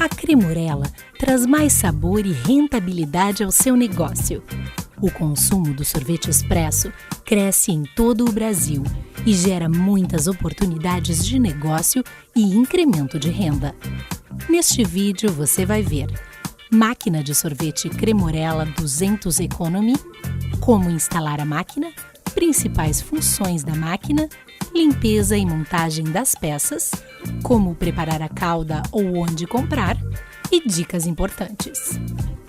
A Cremorella traz mais sabor e rentabilidade ao seu negócio. O consumo do sorvete expresso cresce em todo o Brasil e gera muitas oportunidades de negócio e incremento de renda. Neste vídeo você vai ver máquina de sorvete Cremorella 200 Economy, como instalar a máquina, principais funções da máquina, limpeza e montagem das peças, como preparar a calda ou onde comprar e dicas importantes.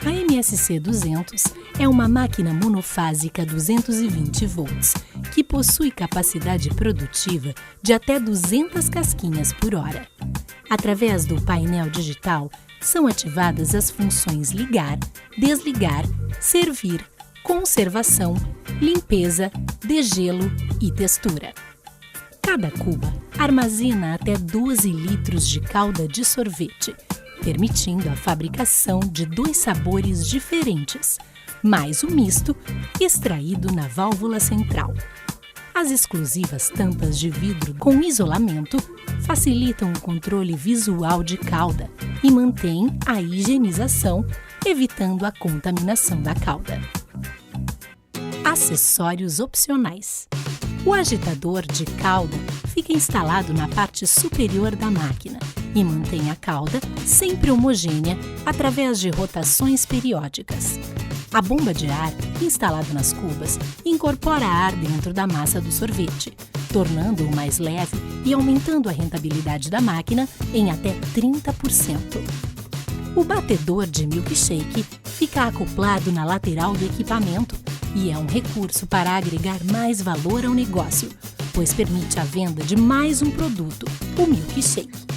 A MSC 200 é uma máquina monofásica 220 volts que possui capacidade produtiva de até 200 casquinhas por hora. Através do painel digital, são ativadas as funções ligar, desligar, servir, conservação, limpeza, degelo e textura. Cada cuba armazena até 12 litros de calda de sorvete, permitindo a fabricação de 2 sabores diferentes, mais o misto extraído na válvula central. As exclusivas tampas de vidro com isolamento facilitam o controle visual de calda e mantêm a higienização, evitando a contaminação da calda. Acessórios opcionais. O agitador de calda fica instalado na parte superior da máquina e mantém a calda sempre homogênea através de rotações periódicas. A bomba de ar, instalada nas cubas, incorpora ar dentro da massa do sorvete, tornando-o mais leve e aumentando a rentabilidade da máquina em até 30%. O batedor de milkshake fica acoplado na lateral do equipamento e é um recurso para agregar mais valor ao negócio, pois permite a venda de mais um produto, o milkshake.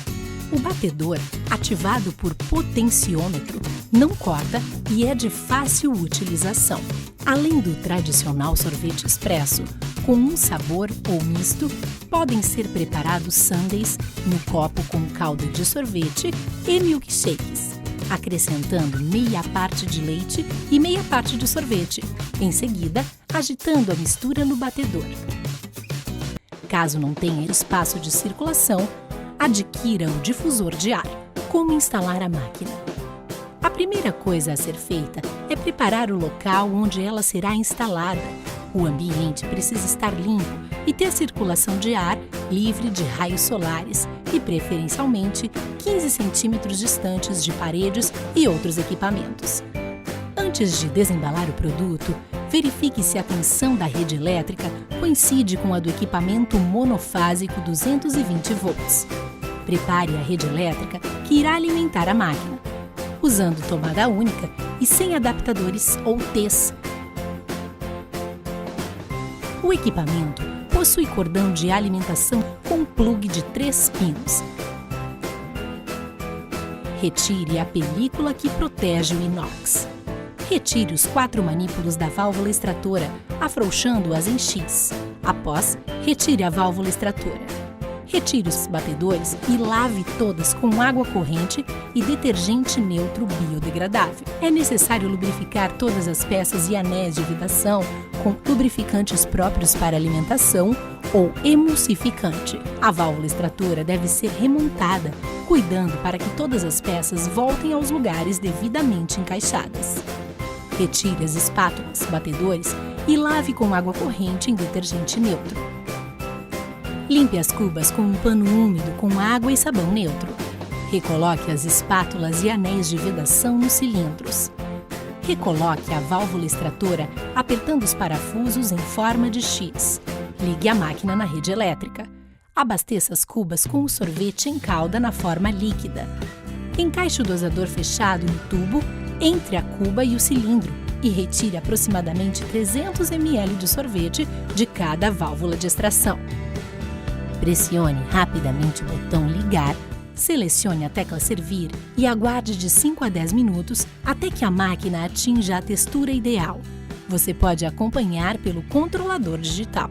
O batedor, ativado por potenciômetro, não corta e é de fácil utilização. Além do tradicional sorvete expresso, com um sabor ou misto, podem ser preparados sundaes no copo com calda de sorvete e milkshakes, acrescentando meia parte de leite e meia parte de sorvete, em seguida agitando a mistura no batedor. Caso não tenha espaço de circulação, adquira o difusor de ar. Como instalar a máquina? A primeira coisa a ser feita é preparar o local onde ela será instalada. O ambiente precisa estar limpo e ter circulação de ar livre de raios solares e, preferencialmente, 15 centímetros distantes de paredes e outros equipamentos. Antes de desembalar o produto, verifique se a tensão da rede elétrica coincide com a do equipamento monofásico 220 volts. Prepare a rede elétrica que irá alimentar a máquina, usando tomada única e sem adaptadores ou T's. O equipamento possui cordão de alimentação com plug de 3 pinos. Retire a película que protege o inox. Retire os 4 manípulos da válvula extratora, afrouxando-as em X. Após, retire a válvula extratora. Retire os batedores e lave todas com água corrente e detergente neutro biodegradável. É necessário lubrificar todas as peças e anéis de vedação com lubrificantes próprios para alimentação ou emulsificante. A válvula extratora deve ser remontada, cuidando para que todas as peças voltem aos lugares devidamente encaixadas. Retire as espátulas, batedores e lave com água corrente em detergente neutro. Limpe as cubas com um pano úmido com água e sabão neutro. Recoloque as espátulas e anéis de vedação nos cilindros. Recoloque a válvula extratora apertando os parafusos em forma de X. Ligue a máquina na rede elétrica. Abasteça as cubas com o sorvete em calda na forma líquida. Encaixe o dosador fechado no tubo entre a cuba e o cilindro e retire aproximadamente 300 ml de sorvete de cada válvula de extração. Pressione rapidamente o botão ligar, selecione a tecla servir e aguarde de 5 a 10 minutos até que a máquina atinja a textura ideal. Você pode acompanhar pelo controlador digital.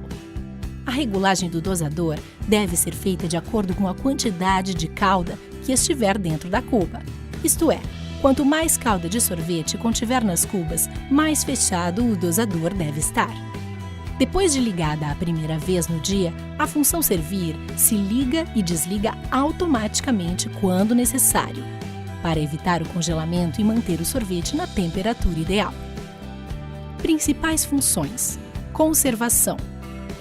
A regulagem do dosador deve ser feita de acordo com a quantidade de calda que estiver dentro da cuba. Isto é, quanto mais calda de sorvete contiver nas cubas, mais fechado o dosador deve estar. Depois de ligada a primeira vez no dia, a função servir se liga e desliga automaticamente quando necessário. para evitar o congelamento e manter o sorvete na temperatura ideal. Principais funções: conservação.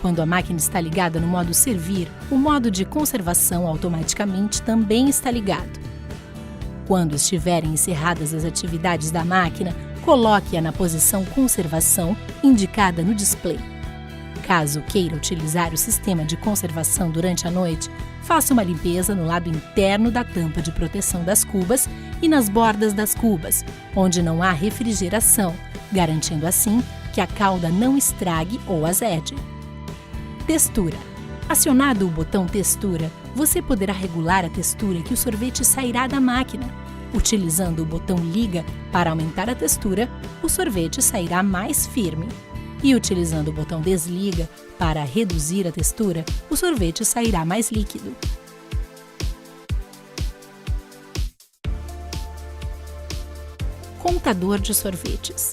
Quando a máquina está ligada no modo servir, o modo de conservação automaticamente também está ligado. Quando estiverem encerradas as atividades da máquina, coloque-a na posição conservação indicada no display. Caso queira utilizar o sistema de conservação durante a noite, faça uma limpeza no lado interno da tampa de proteção das cubas e nas bordas das cubas, onde não há refrigeração, garantindo assim que a calda não estrague ou azede. Textura. Acionado o botão Textura, você poderá regular a textura que o sorvete sairá da máquina. Utilizando o botão Liga para aumentar a textura, o sorvete sairá mais firme. E utilizando o botão Desliga para reduzir a textura, o sorvete sairá mais líquido. Contador de sorvetes.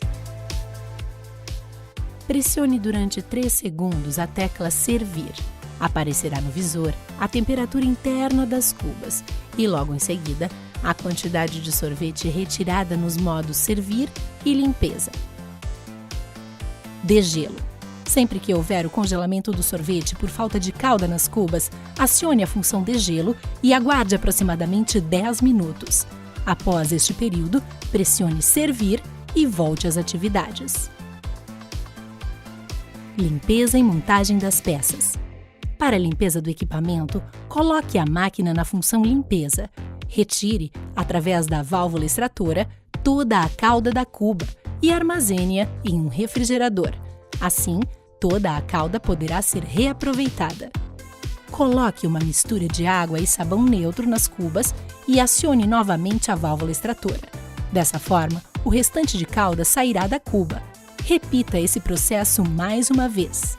Pressione durante 3 segundos a tecla Servir. Aparecerá no visor a temperatura interna das cubas e, logo em seguida, a quantidade de sorvete retirada nos modos Servir e Limpeza. Degelo. Sempre que houver o congelamento do sorvete por falta de calda nas cubas, acione a função Degelo e aguarde aproximadamente 10 minutos. Após este período, pressione Servir e volte às atividades. Limpeza e montagem das peças. Para a limpeza do equipamento, coloque a máquina na função Limpeza. Retire, através da válvula extratora, toda a calda da cuba e armazene-a em um refrigerador. Assim, toda a calda poderá ser reaproveitada. Coloque uma mistura de água e sabão neutro nas cubas e acione novamente a válvula extratora. Dessa forma, o restante de calda sairá da cuba. Repita esse processo mais uma vez.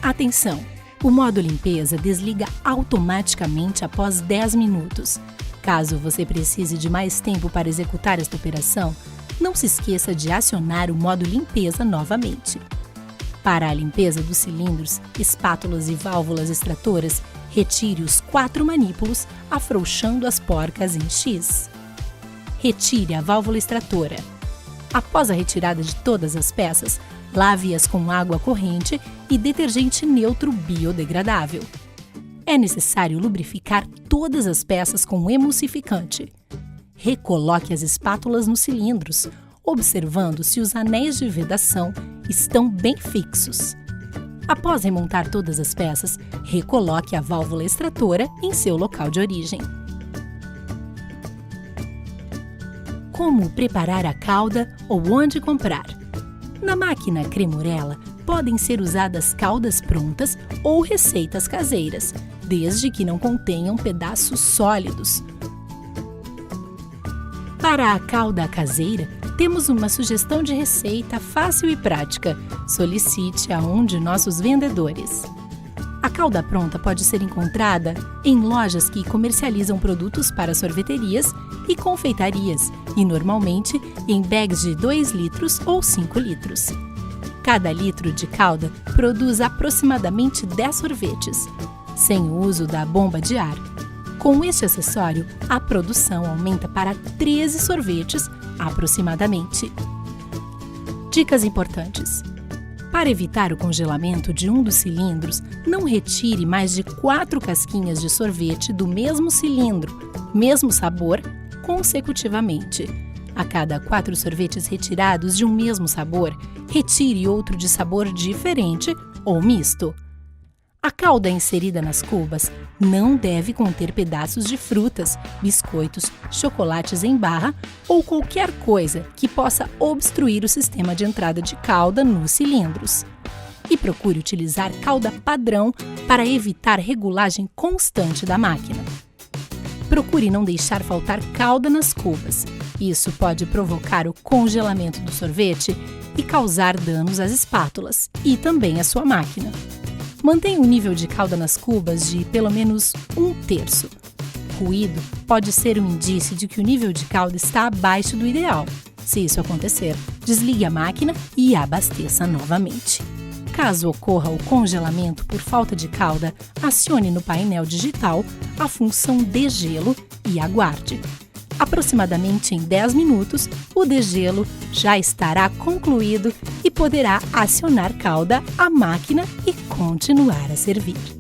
Atenção! O modo limpeza desliga automaticamente após 10 minutos. Caso você precise de mais tempo para executar esta operação, não se esqueça de acionar o modo limpeza novamente. Para a limpeza dos cilindros, espátulas e válvulas extratoras, retire os 4 manípulos, afrouxando as porcas em X. Retire a válvula extratora. Após a retirada de todas as peças, lave-as com água corrente e detergente neutro biodegradável. É necessário lubrificar todas as peças com emulsificante. Recoloque as espátulas nos cilindros, observando se os anéis de vedação estão bem fixos. Após remontar todas as peças, recoloque a válvula extratora em seu local de origem. Como preparar a calda ou onde comprar? Na máquina Cremorella, podem ser usadas caldas prontas ou receitas caseiras, desde que não contenham pedaços sólidos. Para a calda caseira, temos uma sugestão de receita fácil e prática. Solicite a um de nossos vendedores. A calda pronta pode ser encontrada em lojas que comercializam produtos para sorveterias e confeitarias e, normalmente, em bags de 2 litros ou 5 litros. Cada litro de calda produz aproximadamente 10 sorvetes, sem o uso da bomba de ar. Com este acessório, a produção aumenta para 13 sorvetes aproximadamente. Dicas importantes. Para evitar o congelamento de um dos cilindros, não retire mais de 4 casquinhas de sorvete do mesmo cilindro, mesmo sabor, consecutivamente. A cada 4 sorvetes retirados de um mesmo sabor, retire outro de sabor diferente ou misto. A calda inserida nas cubas não deve conter pedaços de frutas, biscoitos, chocolates em barra ou qualquer coisa que possa obstruir o sistema de entrada de calda nos cilindros. E procure utilizar calda padrão para evitar regulagem constante da máquina. Procure não deixar faltar calda nas cubas. Isso pode provocar o congelamento do sorvete e causar danos às espátulas e também à sua máquina. Mantenha o nível de calda nas cubas de pelo menos 1/3. Ruído pode ser um indício de que o nível de calda está abaixo do ideal. Se isso acontecer, desligue a máquina e abasteça novamente. Caso ocorra o congelamento por falta de calda, acione no painel digital a função degelo e aguarde. Aproximadamente em 10 minutos, o degelo já estará concluído e poderá acionar calda à máquina e continuar a servir.